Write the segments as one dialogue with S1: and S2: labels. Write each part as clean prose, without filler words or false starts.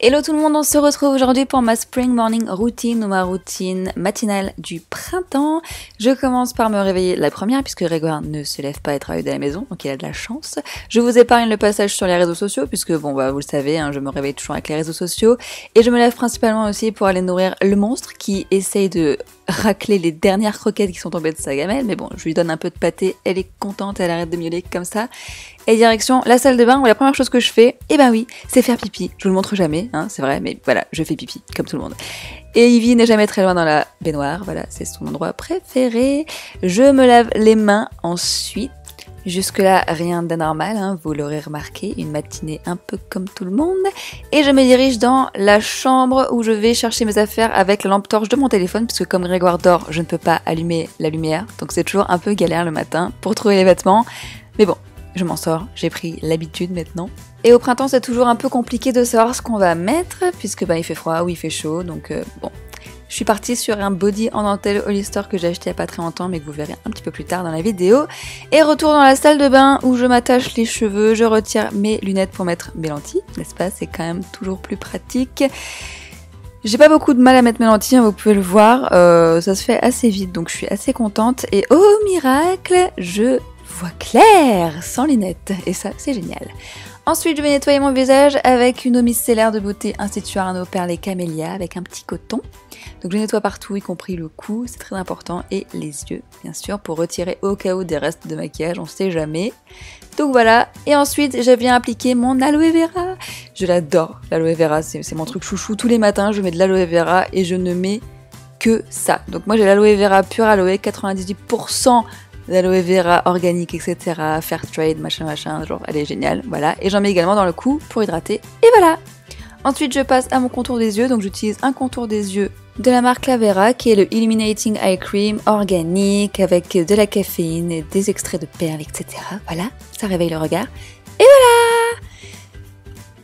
S1: Hello tout le monde, on se retrouve aujourd'hui pour ma Spring Morning Routine ou ma routine matinale du printemps. Je commence par me réveiller la première puisque Grégoire ne se lève pas et travaille de la maison, donc il a de la chance. Je vous épargne le passage sur les réseaux sociaux puisque bon bah vous le savez, je me réveille toujours avec les réseaux sociaux. Et je me lève principalement aussi pour aller nourrir le monstre qui essaye de racler les dernières croquettes qui sont tombées de sa gamelle. Mais bon, je lui donne un peu de pâté, elle est contente, elle arrête de miauler comme ça. Et direction la salle de bain où la première chose que je fais, eh ben oui, c'est faire pipi. Je vous le montre jamais, c'est vrai, mais voilà, je fais pipi, comme tout le monde. Et Ivy n'est jamais très loin dans la baignoire, voilà, c'est son endroit préféré. Je me lave les mains ensuite. Jusque-là, rien d'anormal, vous l'aurez remarqué, une matinée un peu comme tout le monde. Et je me dirige dans la chambre où je vais chercher mes affaires avec la lampe torche de mon téléphone, puisque comme Grégoire dort, je ne peux pas allumer la lumière. Donc c'est toujours un peu galère le matin pour trouver les vêtements. Mais bon, je m'en sors, j'ai pris l'habitude maintenant. Et au printemps, c'est toujours un peu compliqué de savoir ce qu'on va mettre, puisque il fait froid ou il fait chaud, donc bon. Je suis partie sur un body en dentelle Hollister que j'ai acheté il n'y a pas très longtemps, mais que vous verrez un petit peu plus tard dans la vidéo. Et retour dans la salle de bain où je m'attache les cheveux, je retire mes lunettes pour mettre mes lentilles, n'est-ce pas? C'est quand même toujours plus pratique. J'ai pas beaucoup de mal à mettre mes lentilles, vous pouvez le voir, ça se fait assez vite, donc je suis assez contente. Et oh miracle, je vois clair sans lunettes, et ça c'est génial. Ensuite, je vais nettoyer mon visage avec une eau micellaire de beauté Institut Arnaud Perlé Camélia avec un petit coton. Donc je nettoie partout, y compris le cou, c'est très important, et les yeux, bien sûr, pour retirer au cas où des restes de maquillage, on sait jamais. Donc voilà, et ensuite, je viens appliquer mon aloe vera. Je l'adore, l'aloe vera, c'est mon truc chouchou. Tous les matins, je mets de l'aloe vera et je ne mets que ça. Donc moi, j'ai l'aloe vera pure aloe, 98% d'aloe vera organique, etc. Fair trade, machin, genre elle est géniale, voilà. Et j'en mets également dans le cou pour hydrater, et voilà. Ensuite, je passe à mon contour des yeux, donc j'utilise un contour des yeux de la marque Lavera, qui est le Illuminating Eye Cream organique, avec de la caféine et des extraits de perles, etc. Voilà, ça réveille le regard, et voilà.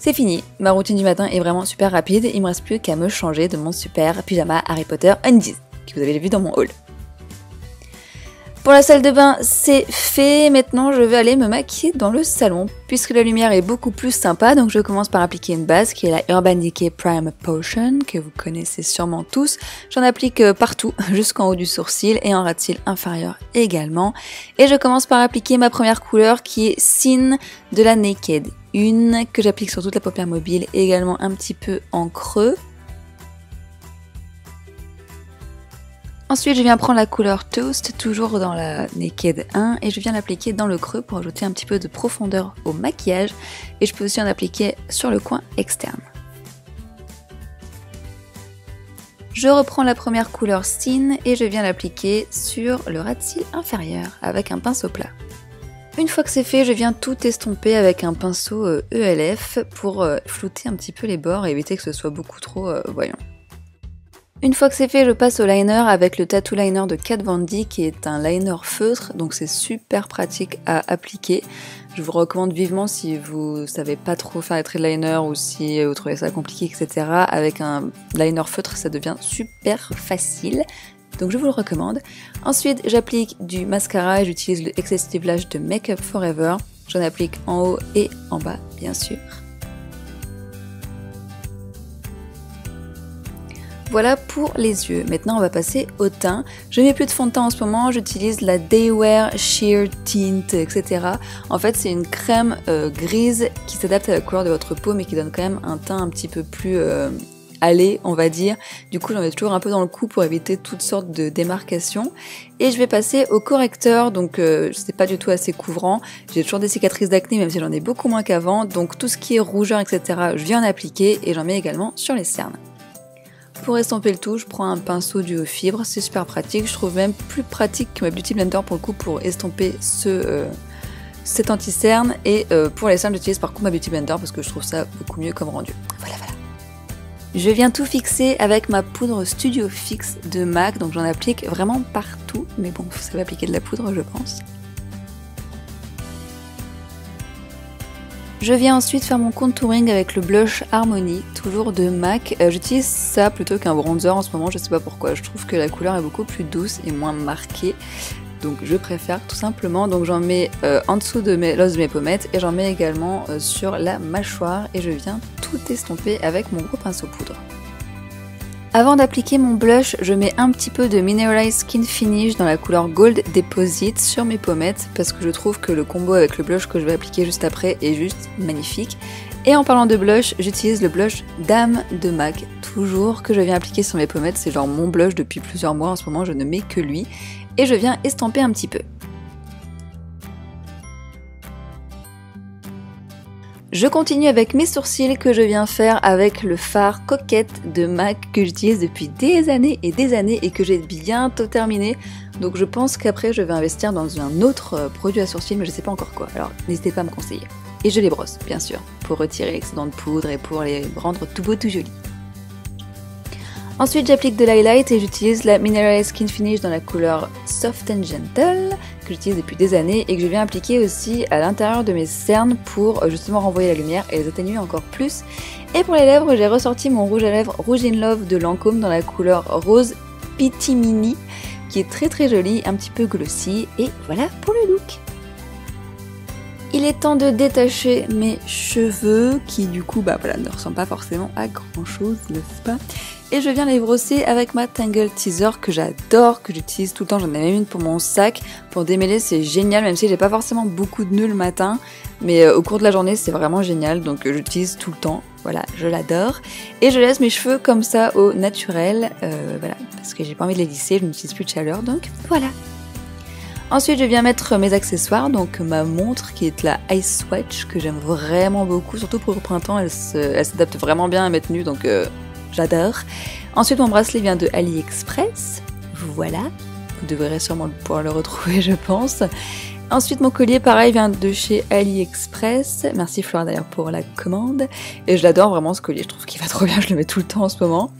S1: C'est fini, ma routine du matin est vraiment super rapide, il me reste plus qu'à me changer de mon super pyjama Harry Potter Undies, que vous avez vu dans mon haul. Pour la salle de bain, c'est fait. Maintenant, je vais aller me maquiller dans le salon, puisque la lumière est beaucoup plus sympa. Donc, je commence par appliquer une base qui est la Urban Decay Prime Potion, que vous connaissez sûrement tous. J'en applique partout, jusqu'en haut du sourcil et en ras de cils inférieur également. Et je commence par appliquer ma première couleur qui est Sin de la Naked. Une que j'applique sur toute la paupière mobile et également un petit peu en creux. Ensuite, je viens prendre la couleur Toast, toujours dans la Naked 1, et je viens l'appliquer dans le creux pour ajouter un petit peu de profondeur au maquillage, et je peux aussi en appliquer sur le coin externe. Je reprends la première couleur Sin et je viens l'appliquer sur le ras de cils inférieur avec un pinceau plat. Une fois que c'est fait, je viens tout estomper avec un pinceau ELF pour flouter un petit peu les bords et éviter que ce soit beaucoup trop voyant. Une fois que c'est fait, je passe au liner avec le Tattoo Liner de Kat Von D qui est un liner feutre, donc c'est super pratique à appliquer. Je vous recommande vivement si vous savez pas trop faire les traits de liner ou si vous trouvez ça compliqué, etc. Avec un liner feutre, ça devient super facile. Donc je vous le recommande. Ensuite, j'applique du mascara et j'utilise le Excessive Lash de Make Up Forever. J'en applique en haut et en bas, bien sûr. Voilà pour les yeux. Maintenant, on va passer au teint. Je n'ai plus de fond de teint en ce moment. J'utilise la Daywear Sheer Tint, etc. En fait, c'est une crème grise qui s'adapte à la couleur de votre peau, mais qui donne quand même un teint un petit peu plus allé, on va dire. Du coup, j'en mets toujours un peu dans le cou pour éviter toutes sortes de démarcations. Et je vais passer au correcteur. Donc, c'est pas du tout assez couvrant. J'ai toujours des cicatrices d'acné, même si j'en ai beaucoup moins qu'avant. Donc, tout ce qui est rougeur, etc., je viens en appliquer et j'en mets également sur les cernes. Pour estomper le tout, je prends un pinceau duo fibre, c'est super pratique, je trouve même plus pratique que ma Beauty Blender pour le coup pour estomper cet anti-cerne, et pour les cernes j'utilise par contre ma Beauty Blender parce que je trouve ça beaucoup mieux comme rendu. Voilà. Je viens tout fixer avec ma poudre Studio Fix de MAC, donc j'en applique vraiment partout, mais bon, vous savez appliquer de la poudre je pense. Je viens ensuite faire mon contouring avec le blush Harmony, toujours de MAC. J'utilise ça plutôt qu'un bronzer en ce moment, je sais pas pourquoi. Je trouve que la couleur est beaucoup plus douce et moins marquée. Donc je préfère tout simplement. Donc j'en mets en dessous de l'os de mes pommettes et j'en mets également sur la mâchoire et je viens tout tout estomper avec mon gros pinceau poudre. Avant d'appliquer mon blush, je mets un petit peu de Mineralized Skin Finish dans la couleur Gold Deposit sur mes pommettes parce que je trouve que le combo avec le blush que je vais appliquer juste après est juste magnifique. Et en parlant de blush, j'utilise le blush Dame de MAC, toujours que je viens appliquer sur mes pommettes, c'est genre mon blush depuis plusieurs mois, en ce moment je ne mets que lui, et je viens estamper un petit peu. Je continue avec mes sourcils que je viens faire avec le fard Coquette de MAC que j'utilise depuis des années et que j'ai bientôt terminé. Donc je pense qu'après je vais investir dans un autre produit à sourcils mais je sais pas encore quoi, alors n'hésitez pas à me conseiller. Et je les brosse bien sûr, pour retirer l'excédent de poudre et pour les rendre tout beaux tout jolis. Ensuite j'applique de l'highlight et j'utilise la Mineralized Skin Finish dans la couleur Soft and Gentle que j'utilise depuis des années et que je viens appliquer aussi à l'intérieur de mes cernes pour justement renvoyer la lumière et les atténuer encore plus. Et pour les lèvres j'ai ressorti mon rouge à lèvres Rouge in Love de Lancôme dans la couleur Rose Pitty Mini qui est très joli, un petit peu glossy et voilà pour le look. Il est temps de détacher mes cheveux qui du coup ne ressemblent pas forcément à grand chose, n'est-ce pas? Et je viens les brosser avec ma Tangle Teaser que j'adore, que j'utilise tout le temps, j'en ai même une pour mon sac, pour démêler c'est génial, même si j'ai pas forcément beaucoup de nœuds le matin, mais au cours de la journée c'est vraiment génial, donc j'utilise tout le temps, voilà, je l'adore. Et je laisse mes cheveux comme ça au naturel, voilà, parce que j'ai pas envie de les lisser, je n'utilise plus de chaleur, donc voilà. Ensuite je viens mettre mes accessoires, donc ma montre qui est la Ice Watch que j'aime vraiment beaucoup, surtout pour le printemps, elle s'adapte vraiment bien à mes tenues, donc j'adore. Ensuite mon bracelet vient de AliExpress, voilà, vous devrez sûrement pouvoir le retrouver je pense. Ensuite mon collier pareil vient de chez AliExpress, merci Flora d'ailleurs pour la commande, et je l'adore vraiment ce collier, je trouve qu'il va trop bien, je le mets tout le temps en ce moment.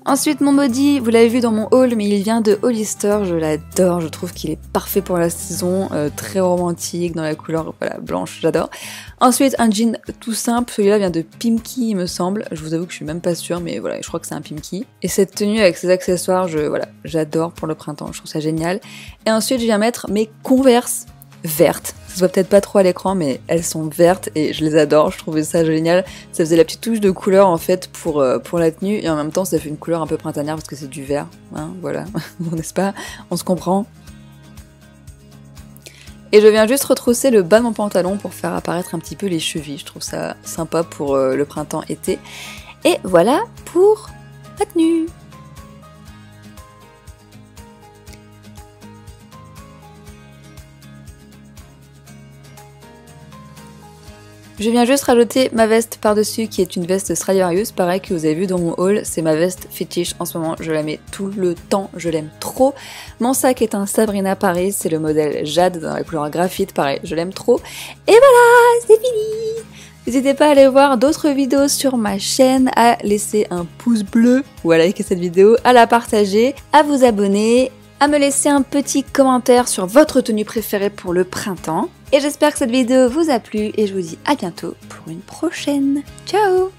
S1: Ensuite mon body, vous l'avez vu dans mon haul, mais il vient de Hollister, je l'adore, je trouve qu'il est parfait pour la saison, très romantique, dans la couleur voilà, blanche, j'adore. Ensuite un jean tout simple, celui-là vient de Pimkie il me semble, je vous avoue que je suis même pas sûre, mais voilà, je crois que c'est un Pimkie. Et cette tenue avec ses accessoires, j'adore pour le printemps, je trouve ça génial. Et ensuite je viens mettre mes Converse vertes. Ça se voit peut-être pas trop à l'écran mais elles sont vertes et je les adore, je trouvais ça génial. Ça faisait la petite touche de couleur en fait pour la tenue et en même temps ça fait une couleur un peu printanière parce que c'est du vert, hein, voilà, n'est-ce pas? On se comprend. Et je viens juste retrousser le bas de mon pantalon pour faire apparaître un petit peu les chevilles, je trouve ça sympa pour le printemps-été. Et voilà pour la tenue. Je viens juste rajouter ma veste par-dessus qui est une veste Stradivarius, pareil que vous avez vu dans mon haul, c'est ma veste fétiche en ce moment, je la mets tout le temps, je l'aime trop. Mon sac est un Sabrina Paris, c'est le modèle Jade dans la couleur graphite, pareil, je l'aime trop. Et voilà, c'est fini! N'hésitez pas à aller voir d'autres vidéos sur ma chaîne, à laisser un pouce bleu ou à liker cette vidéo, à la partager, à vous abonner, à me laisser un petit commentaire sur votre tenue préférée pour le printemps. Et j'espère que cette vidéo vous a plu et je vous dis à bientôt pour une prochaine. Ciao!